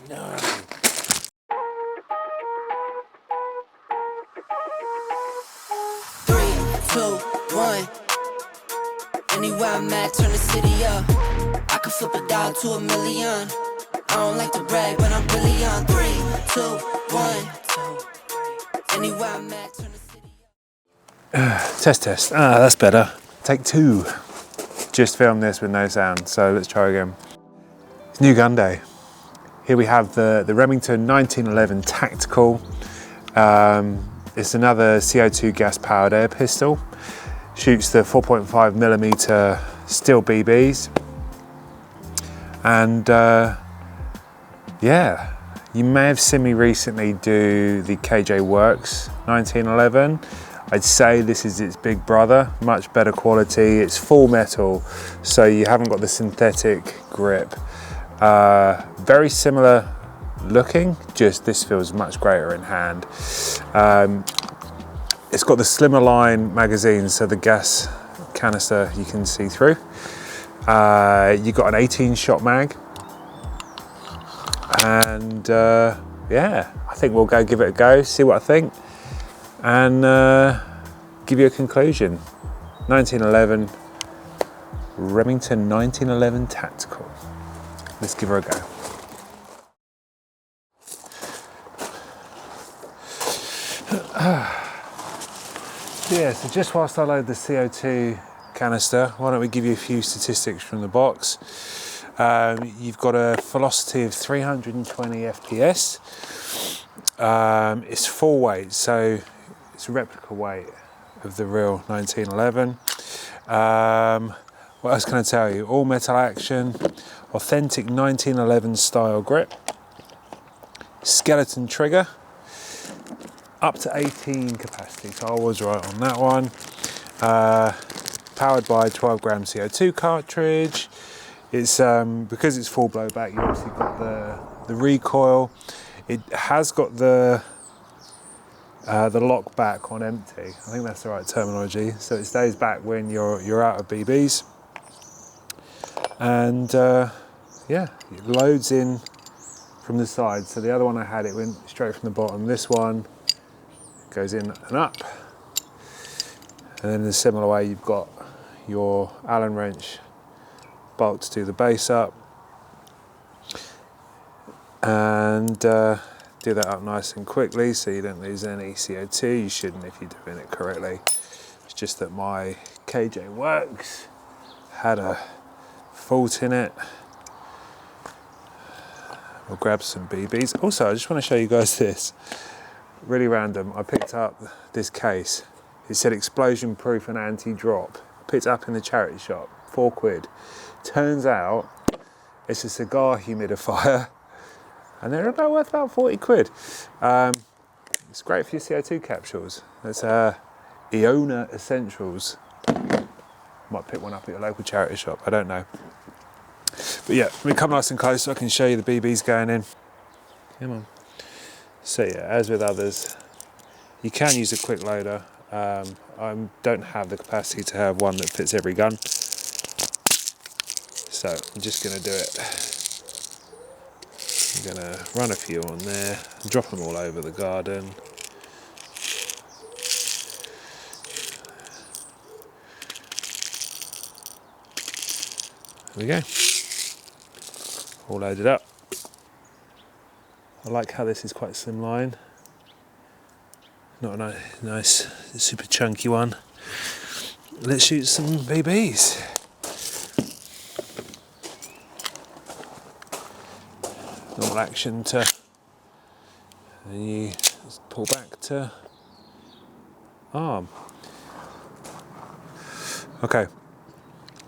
No. 3, 2, 1. Anywhere I'm at, turn the city up. I could flip a dime to a million. I don't like to brag, but I'm really on. 3, 2, 1. Anywhere I'm at, turn the city up. Test. Ah, that's better. Take 2. Just filmed this with no sound, so let's try again. It's new gun day. Here we have the Remington 1911 Tactical. It's another CO2 gas-powered air pistol. Shoots the 4.5mm steel BBs. And yeah, you may have seen me recently do the KJ Works 1911. I'd say this is its big brother, much better quality. It's full metal, so you haven't got the synthetic grip. Very similar looking, just this feels much greater in hand. It's got the slimmer line magazine, so the gas canister you can see through. You've got an 18-shot mag. And yeah, I think we'll go give it a go, see what I think, and give you a conclusion. 1911, Remington 1911 Tactical. Let's give her a go. Yeah, so just whilst I load the CO2 canister, why don't we give you a few statistics from the box. You've got a velocity of 320 FPS. It's full weight, so it's a replica weight of the real 1911. What else can I tell you? All metal action, authentic 1911 style grip, skeleton trigger, up to 18 capacity, so I was right on that one. Powered by a 12-gram CO2 cartridge. It's because it's full blowback, you obviously got the recoil. It has got the lock back on empty. I think that's the right terminology. So it stays back when you're out of BBs. And yeah, it loads in from the side. So the other one I had, it went straight from the bottom. This one goes in and up. And then in a similar way, you've got your Allen wrench bolt to do the base up, and do that up nice and quickly so you don't lose any CO2. You shouldn't if you're doing it correctly. It's just that my KJ Works had a fault in it. We'll grab some BBs. Also, I just want to show you guys this. Really random. I picked up this case. It said explosion proof and anti-drop. Picked it up in the charity shop, £4. Turns out it's a cigar humidifier, and they're worth about 40 quid. It's great for your CO2 capsules. It's Iona Essentials. Might pick one up at your local charity shop, I don't know. But yeah, let me come nice and close so I can show you the BBs going in. Come on. So yeah, as with others, you can use a quick loader. I don't have the capacity to have one that fits every gun. So I'm just going to do it. I'm going to run a few on there, drop them all over the garden. There we go. All loaded up. I like how this is quite slimline. Not a nice, super chunky one. Let's shoot some BBs. Normal action to, and you pull back to arm. Okay,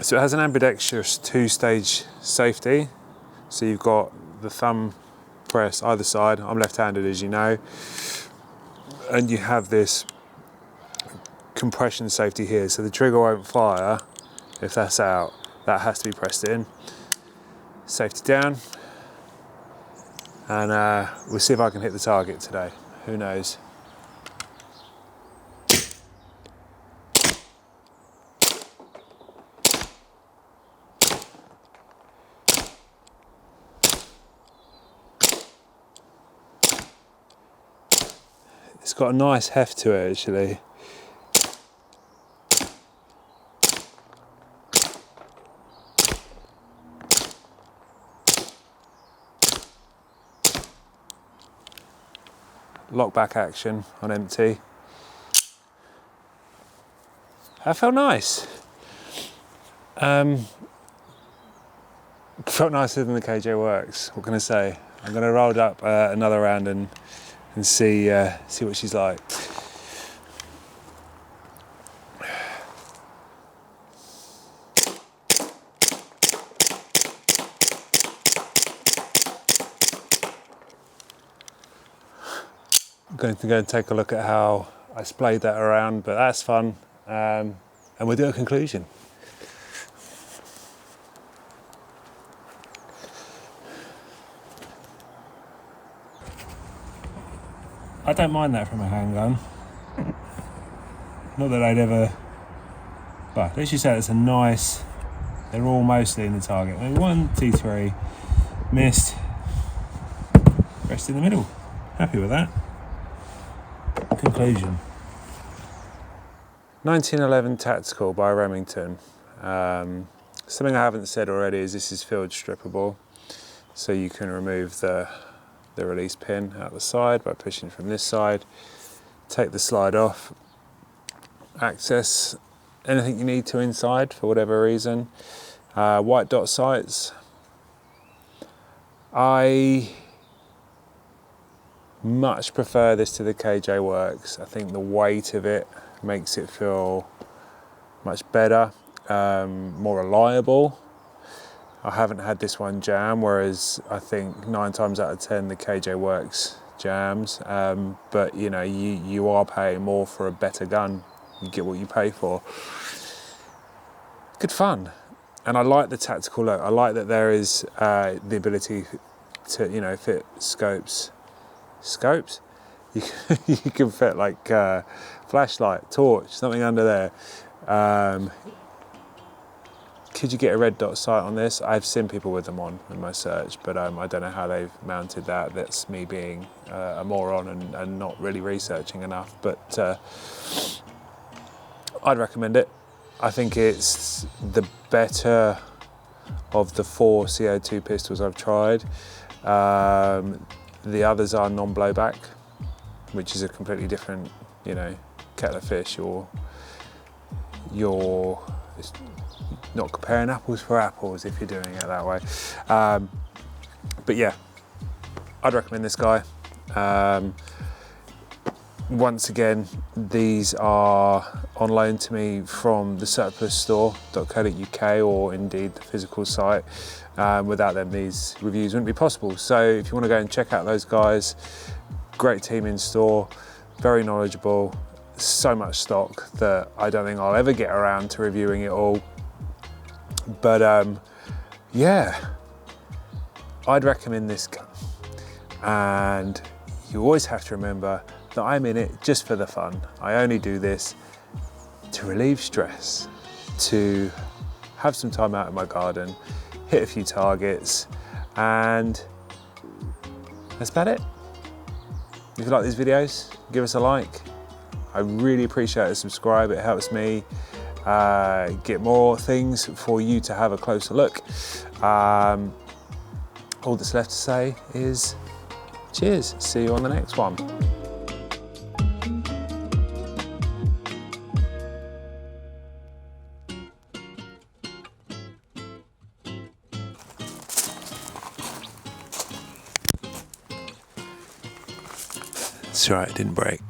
so it has an ambidextrous 2-stage safety. So you've got the thumb press either side. I'm left-handed, as you know. And you have this compression safety here, so the trigger won't fire if that's out. That has to be pressed in. Safety down. And we'll see if I can hit the target today. Who knows? got a nice heft to it actually. Lock back action on empty. That felt nice. Felt nicer than the KJ Works. What can I say? I'm going to roll up another round and see what she's like. I'm going to go and take a look at how I splayed that around, but that's fun. And we'll do a conclusion. I don't mind that from a handgun. Not that I'd ever, but let's just say it's a nice, they're all mostly in the target. Maybe 1, 2, 3, missed, rest in the middle. Happy with that. Conclusion. 1911 Tactical by Remington. Something I haven't said already is this is field strippable, so you can remove the release pin out the side by pushing from this side, take the slide off, access anything you need to inside for whatever reason. White dot sights. I much prefer this to the KJ Works. I think the weight of it makes it feel much better, more reliable. I haven't had this one jam, whereas I think 9 times out of 10 the KJ Works jams. But you know, you are paying more for a better gun. You get what you pay for. Good fun, and I like the tactical look. I like that there is the ability to, you know, fit scopes. Scopes? You can fit like flashlight, torch, something under there. Could you get a red dot sight on this? I've seen people with them on in my search, but I don't know how they've mounted that. That's me being a moron and not really researching enough, but I'd recommend it. I think it's the better of the 4 CO2 pistols I've tried. The others are non-blowback, which is a completely different, you know, kettle of fish. You're not comparing apples for apples if you're doing it that way. But yeah, I'd recommend this guy. Once again, these are on loan to me from the surplusstore.co.uk, or indeed the physical site. Without them, these reviews wouldn't be possible. So if you want to go and check out those guys, great team in store, very knowledgeable, so much stock that I don't think I'll ever get around to reviewing it all. But yeah, I'd recommend this gun. And you always have to remember that I'm in it just for the fun. I only do this to relieve stress, to have some time out in my garden, hit a few targets, and that's about it. If you like these videos, give us a like. I really appreciate it. Subscribe, it helps me get more things for you to have a closer look. All that's left to say is cheers. See you on the next one. That's right, it didn't break.